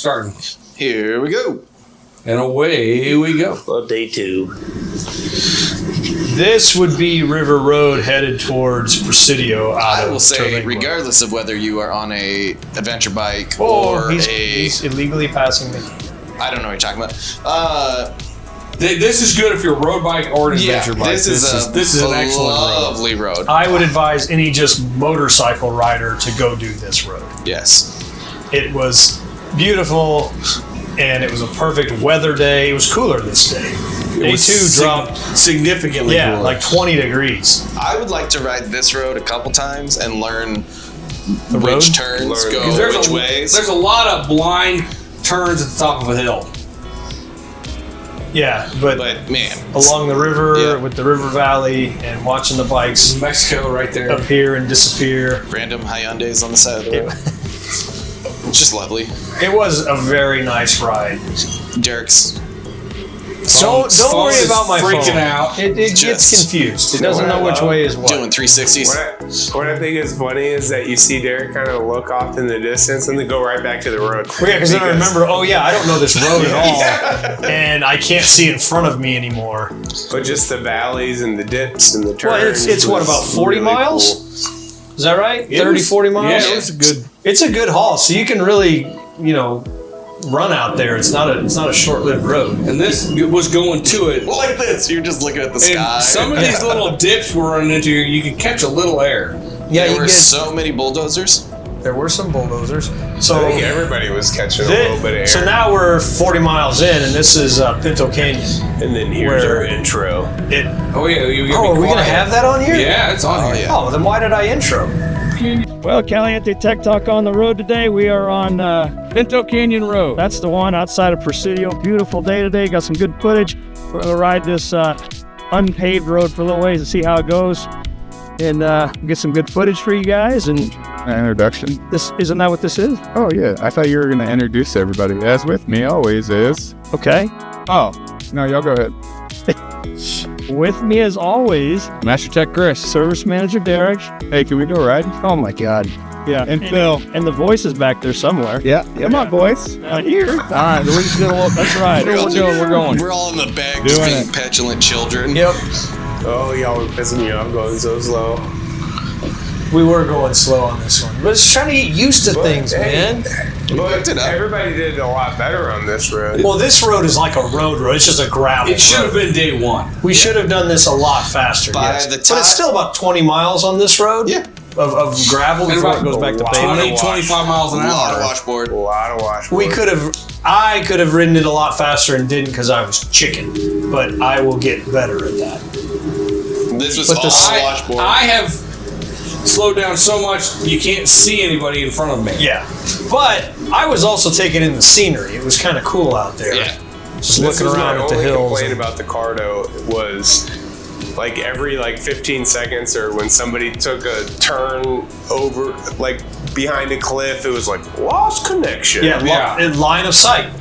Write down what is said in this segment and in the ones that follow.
starting. Here we go. And away we go. Well, day 2. This would be River Road headed towards Presidio. I will say, Terlingua. regardless of whether you are on a adventure bike he's illegally passing me. I don't know what you're talking about. This is good if you're a road bike or an adventure bike. This is an excellent lovely road. I would advise any just motorcycle rider to go do this road. Yes. It was beautiful, and it was a perfect weather day. It was cooler this day. Day 2 dropped significantly. Yeah, cooler. like 20 degrees. I would like to ride this road a couple times and learn The road? which turns go which ways. There's a lot of blind turns at the top of a hill. Yeah, but man, along the river with the river valley and watching the bikes Mexico right there appear and disappear. Random Hyundais on the side of the road. It's just lovely. It was a very nice ride. Derek's. Don't worry about my freaking phone. out. It gets confused. It doesn't know which way is what. Doing 360s. What I think is funny is that you see Derek kind of look off in the distance and then go right back to the road. Well, yeah, because then I remember, I don't know this road at all. And I can't see in front of me anymore. But just the valleys and the dips and the turns. Well, it's what, about 40 really miles? cool. Is that right? 30, 40 miles? Yeah, it was It's a good haul, so you can really, run out there. It's not a short-lived road. And this was going to it. Like this, you're just looking at the sky. And some of these little dips we're running into, you can catch a little air. Yeah, there were so many bulldozers. There were some bulldozers. So I think everybody was catching a little bit of air. So now we're 40 miles in, and this is Pinto Canyon. And then here's our intro. Are we going to have that on here? Yeah, it's on here. Yeah. Oh, then why did I intro? Well, Caliente Tech Talk on the road today. We are on Pinto Canyon Road. That's the one outside of Presidio. Beautiful day today. Got some good footage. We're going to ride this unpaved road for a little ways to see how it goes. And get some good footage for you guys. And introduction. Isn't that what this is? Oh, yeah. I thought you were going to introduce everybody. As with me always is. Okay. Oh, no, y'all go ahead. With me as always, Master Tech Chris. Service Manager Derek. Hey, can we go ride? Oh my God. Yeah. And Phil. And the voice is back there somewhere. Yeah. Come on, boys. Here. All right. We're just gonna look. That's right. We're going. We're all in the back just being petulant children. Yep. Oh, y'all were pissing me off going so slow. We were going slow on this one. But it's trying to get used to things, man. But everybody did a lot better on this road. Well, this road is like a road. It's just a gravel It should have been day 1. We should have done this a lot faster, yes. the But it's still about 20 miles on this road. Yeah. Of gravel before it goes back to pavement. 25 miles an hour. A lot of washboard. A lot of washboard. I could have ridden it a lot faster and didn't because I was chicken. But I will get better at that. This was all washboard. I have slowed down so much you can't see anybody in front of me. Yeah. But I was also taking in the scenery. It was kind of cool out there. Yeah. Just looking around at the hills. My only complaint about the Cardo was like every 15 seconds or when somebody took a turn over behind a cliff, it was lost connection. Yeah. Line of sight.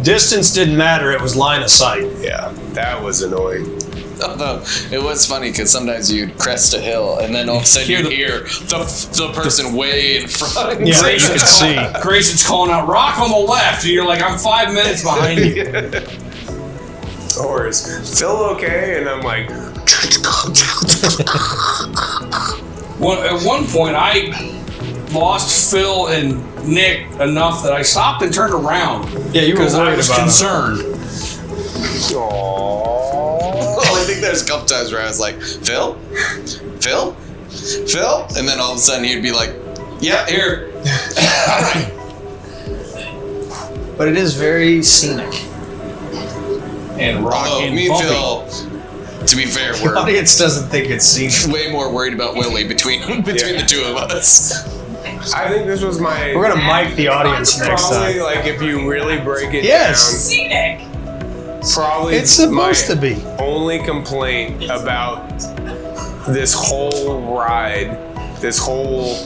Distance didn't matter. It was line of sight. Yeah, that was annoying. Although it was funny because sometimes you'd crest a hill and then all of a sudden you'd hear the person way in front. Yeah, you could see. Grayson's calling out, rock on the left, and you're like, I'm 5 minutes behind you. Or is Phil okay? And I'm like... At one point, I lost Phil and Nick enough that I stopped and turned around. Yeah, you were worried I was about concerned. Aww. I think there's a couple times where I was like, Phil? And then all of a sudden he'd be like, yeah, here. But it is very scenic. And rocking. Me and Phil, to be fair, The we're audience doesn't think it's scenic. way more worried about Willie between the two of us. I think this was my... We're going to mic the audience next Probably, time. if you really break it Yes. down... Scenic. Probably It's supposed to be. only complaint about this whole ride, this whole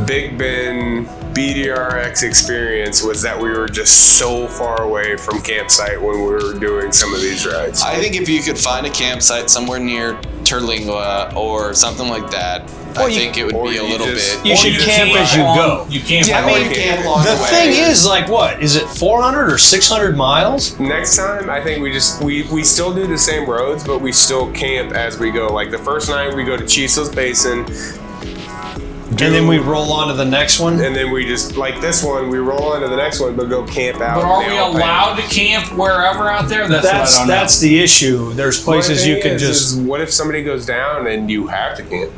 Big Ben BDR-X experience was that we were just so far away from campsite when we were doing some of these rides. I think if you could find a campsite somewhere near Terlingua or something like that, I think it would be a little bit. You should camp as you go. You camp. Yeah, on the or way. you camp along The the way. thing is, like, what is it? 400 or 600 miles? Next time, I think we still do the same roads, but we still camp as we go. Like the first night, we go to Chiso's Basin. And then we roll on to the next one. And then we just, like this one, we roll on to the next one, but go camp out. But are in the we Alpine. allowed to camp wherever out there? That's what I don't know. That's the issue. There's places The you thing can is, just what if somebody goes down and you have to camp?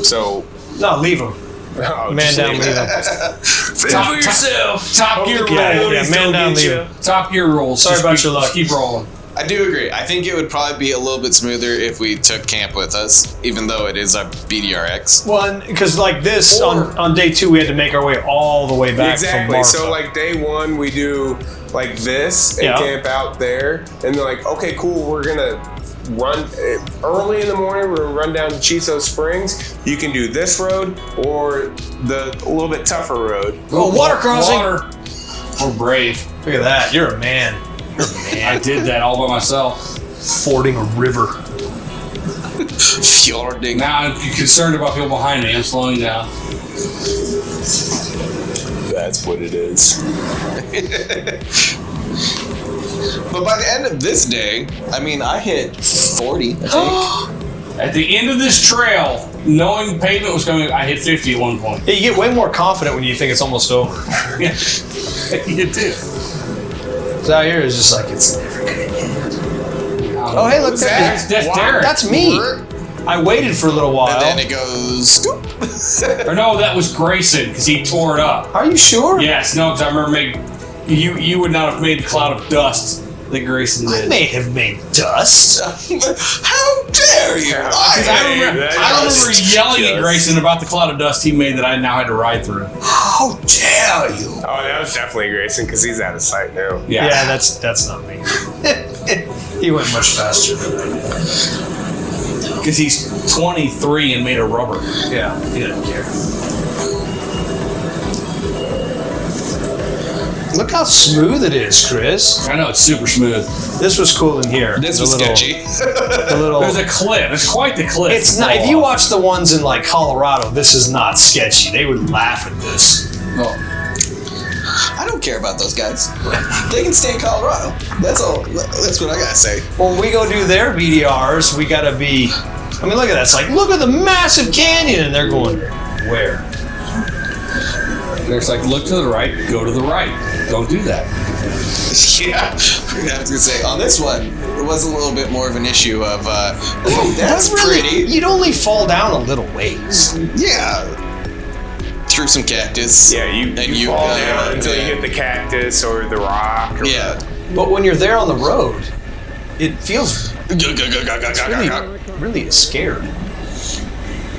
So, no leave them. oh, Man just down, leave leave it. them. Top yourself. Top gear rules. Yeah, man down, leave them. Top gear rules. Sorry Just about keep, your luck. just keep rolling. I do agree. I think it would probably be a little bit smoother if we took camp with us, even though it is a BDR-X. Well, because like this on day 2, we had to make our way all the way back from Exactly. Marfa. So like day 1, we do like this and Yeah. camp out there, and they're like, okay, cool, we're gonna run early in the morning. We're gonna run down to Chiso Springs. You can do this road or the a little bit tougher road. Oh, water crossing. Water. We're brave. Look at that. You're a man. I did that all by myself. Fording a river. Fjording. Now I'm concerned about people behind me. I'm slowing down. That's what it is. But by the end of this day, I mean, I hit 40, I think. At the end of this trail, knowing pavement was coming, I hit 50 at one point. Yeah, you get way more confident when you think it's almost over. You do. So out here is just like it's never gonna end. Oh, hey, look, Who's that? That's Derek. That's me. I waited for a little while. And then it goes scoop. Or no, that was Grayson because he tore it up. Are you sure? Yes, no, because I remember you would not have made the cloud of dust that Grayson I did. may have made dust. How dare you? I remember yelling at Grayson about the cloud of dust he made that I now had to ride through. How dare you? Oh, that was definitely Grayson because he's out of sight now. Yeah, that's not me. He went much faster than I did. Because he's 23 and made of rubber. Yeah, he didn't care. Look how smooth it is, Chris. I know, it's super smooth. This was cool in here. This The was little- sketchy. The little. There's a cliff. It's quite the cliff. It's not. If you watch the ones in like Colorado, this is not sketchy. They would laugh at this. I don't care about those guys. They can stay in Colorado. That's all. That's what I gotta say. When we go do their BDRs, we gotta be. I mean, look at that. It's like, look at the massive canyon, and they're going, where? There's like, look to the right, go to the right. Don't do that. Yeah, I was gonna say on this one, it was a little bit more of an issue of, oh, that's Really, pretty. you'd only fall down a little ways. Yeah, through some cactus. Yeah, you fall down until you hit the cactus or the rock. Or Yeah. But when you're there on the road, it feels really scared.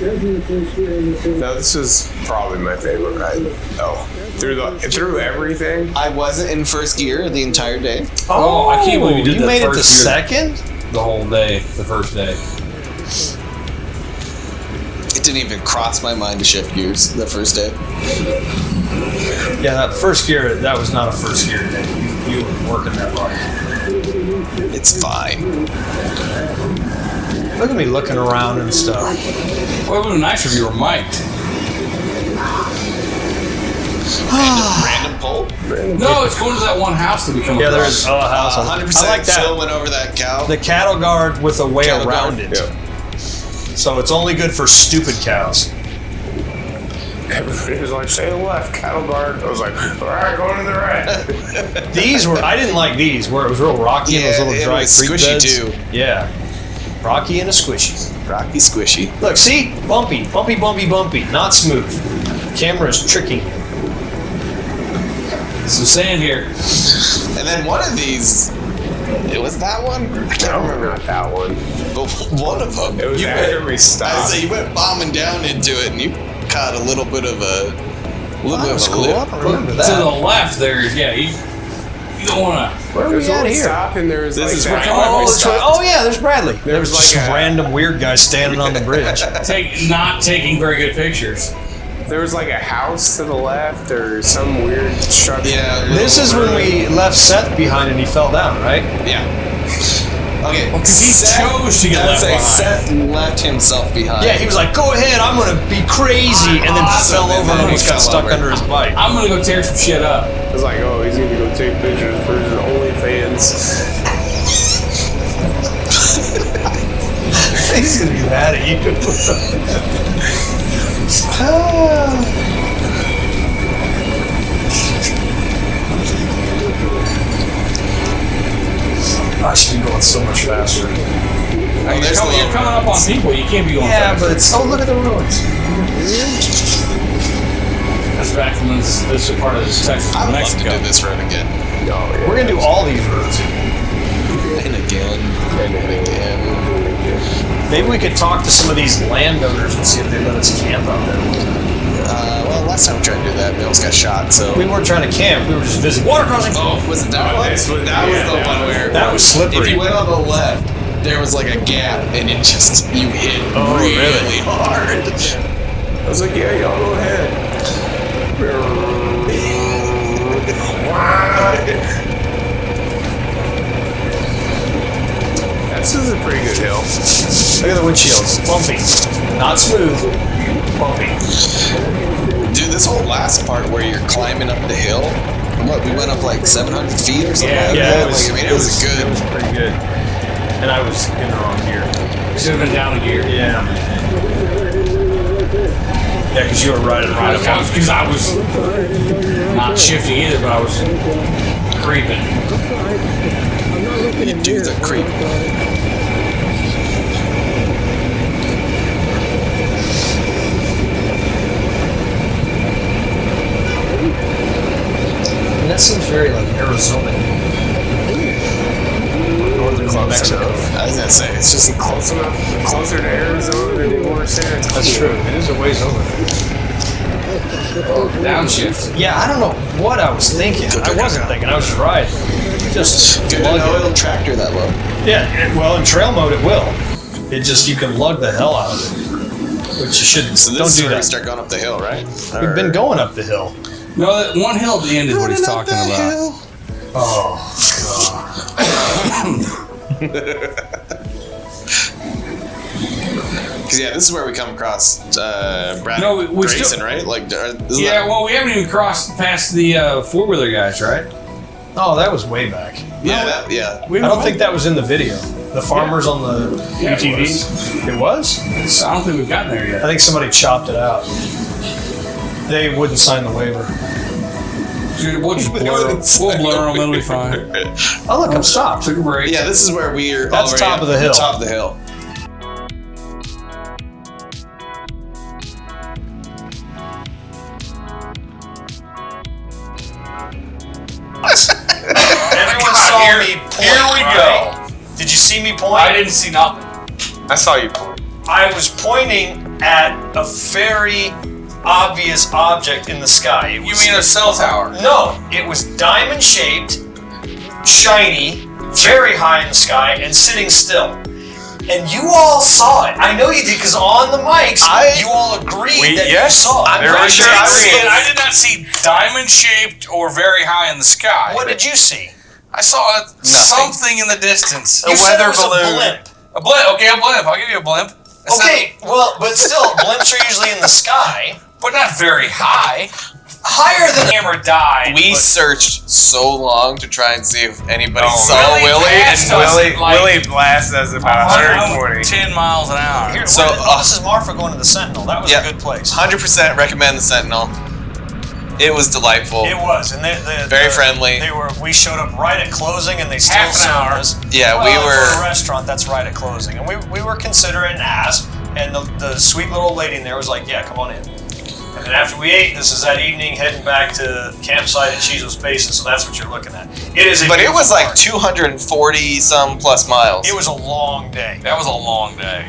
No, this was probably my favorite ride. Oh, through everything. I wasn't in first gear the entire day. Oh, I can't believe you did that made it the first year. second? The whole day, the first day. It didn't even cross my mind to shift gears the first day. Yeah, that first gear, that was not a first gear day. You were working that bike. It's fine. Look at me looking around and stuff. Well, it would have been nicer if you were mic'd. Random pull. No, it's going to that one house that we come Yeah, across. there's a house. 100% I like that. Phil went over that cow. The cattle guard with a way Cattle around guard, it. So it's only good for stupid cows. Everybody was like, "Stay to the left, cattle guard." I was like, "All right, going to the right." These were, I didn't like these, where it was real rocky and those Yeah, little it dry was creek squishy beds. too. Yeah. Rocky and a squishy. Rocky squishy. Look, see? Bumpy, bumpy, bumpy, bumpy. Not smooth. Camera is tricking you. Some sand here. And then one of these, it was that one? I can't remember. Not that one. But one of them. It was after we stopped. You went bombing down into it and you caught a little bit of a That was cool. I lip. don't remember To the that. left there, yeah, you don't want to. Where are There's we one at here? stop and there was This like is that. where- Oh, that's right. Oh, yeah, there's Bradley. There was was just like a- random weird guy standing on the bridge. Not taking very good pictures. There was like a house to the left or some weird structure. Yeah, This is when we left Seth behind and he fell down, right? Yeah. Okay, Because he chose to get left behind. Seth left himself behind. Yeah, he was like, "Go ahead, I'm gonna be crazy," and then fell over and almost got stuck under his bike. I'm gonna go tear some shit up. I was like, oh, he's gonna go take pictures for his OnlyFans. He's gonna be mad at you. I should be going so much faster. You're coming up on people. You can't be going fast. But it's look at the roads. That's back from this part of Texas, I would love Mexico. to do this road again. We're gonna do all these roads. And again. Maybe we could talk to some of these landowners and see if they let us camp out there. Well, last time we tried to do that, we almost got shot, so... We weren't trying to camp. We were just visiting. Water crossing. Oh, was it that one? That was the one where... That was slippery. If you went on the left, there was like a gap, and it just... You hit really hard. I was like, yeah, y'all go ahead. This is a pretty good hill. Look at the windshield. Bumpy. Not smooth. Bumpy. Dude, this whole last part where you're climbing up the hill, what, we went up like 700 feet or something like that? It was good. It was pretty good. And I was in the wrong gear. Should have been down a gear. Yeah. Yeah, because you were riding right up. Because I was not shifting either, but I was creeping. You do the creep. And that seems very like Arizona. Northern Mexico. I was gonna say, it's just Close enough, closer to Arizona than you were saying. That's true. It is a ways over. Downshift. Yeah, I don't know what I was thinking. I wasn't thinking. I was just riding. Just good to lug know it. it'll tractor that low. Yeah, well, in trail mode it will. It just, you can lug the hell out of it. Which you shouldn't. So this Don't is do where we that. start going up the hill, right? We've been going up the hill. No, that one hill at the end is what he's talking about. Oh, Because yeah, this is where we come across Brad No, we Grayson, still- right? Like, Yeah, well, we haven't even crossed past the four-wheeler guys, right? oh, that was way back. yeah. I don't think that was in the video. The farmers on the Yeah, it UTVs. It was? I don't think we've gotten there I yet. think somebody chopped it out. They wouldn't sign the waiver. Dude, we'll just blur them. We'll blur them. It'll be fine. Oh, look, I'm stopped. Took a break. Yeah, this is where we're. That's already top at of the hill. Top of the hill. Everyone saw me point. Here we right? Did you see me point? I didn't see nothing. I saw you point. I was pointing at a very obvious object in the sky. It You was, mean a cell tower? no, it was diamond shaped, shiny, very high in the sky, and sitting still. And you all saw it. I know you did because on the mics, you all agreed that you saw it. I'm pretty sure I've seen it. I did not see diamond-shaped or very high in the sky. What did you see? I saw something in the distance. You said it was a blimp. A blimp. Okay, a blimp. I'll give you a blimp. It's Okay, well, but still, blimps are usually in the sky. not- but not very high. Higher than Camera died. We but- searched so long to try and see if anybody Oh, saw Willie Willie. passed And us. Willie blasted us about 120. 10 miles an hour. Here, So, this is Marfa going to the Sentinel. That was yeah. a good place. 100% recommend the Sentinel. It was delightful. It was, and Very friendly. We showed up right at closing, and they still Half an served hour. us. Yeah, well, we For a were. restaurant, that's right at closing, and we were considerate and asked, and the sweet little lady in there was like, "Yeah, come on in." And then after we ate, this is that evening heading back to campsite at Chizo Spaces, so that's what you're looking at. It is, But it was like park. 240 some plus miles. It was a long day. That was a long day.